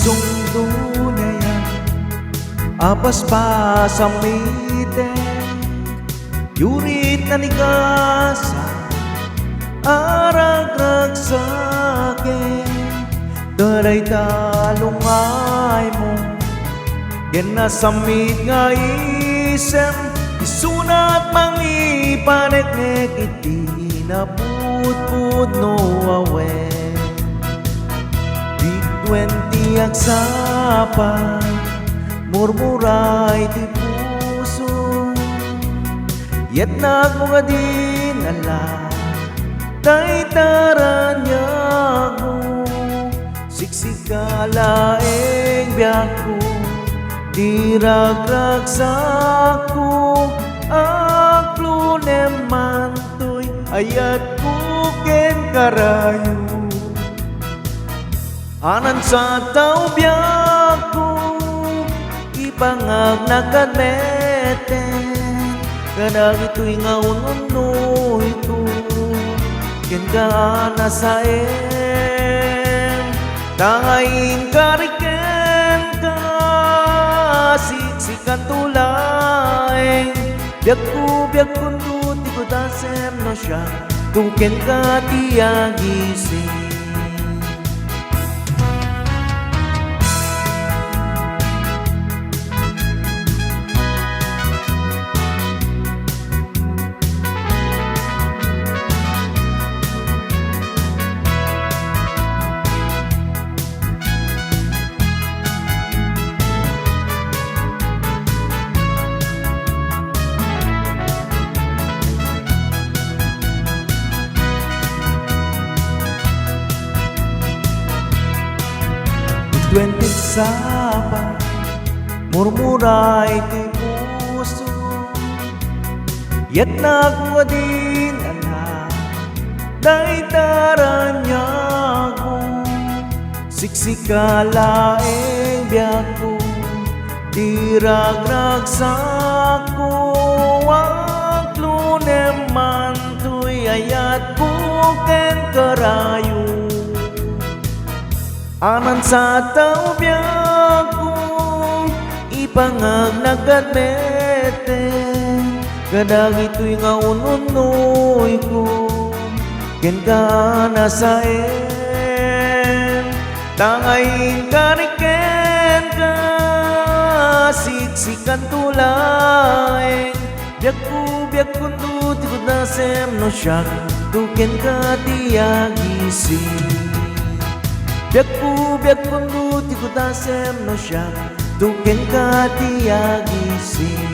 pusong dunyaya apas pa sa mite yurit na nigasa aragrag sa akin dalay talungay mo yan nasamit nga isem isunat mang ipaneknek iti naputput no awen big 20 agsapan murmuray ti puso yat nagmunga din ala tay taranyago siksikalaeng biyaku diragrag saku aklo nemantoy ayat kuken karayo anan sa tao biyaku ipangag nakadmeten kanang ito'y nga ununoy ko ken ka nasaen tangayin kariken ka siksikan tulaeng biag kun ti ko dasem no siya tuken ka tiyagising 20 sapa murmuray ti puso yat nagwadin ala day taranyago siksikalaeng biyago diragrag sako aklo nemantoy ayat buken karayo anan sa tao biyago ipangag nagadmeten kadang ito'y nga ununoy ko ken ka nasaen tangayin kariken ka siksikan tulaeng biag kun ti ko dasem no siyak tuken ka tiyagising biag kun ti ko dasem no siyak tuken ka tiyagising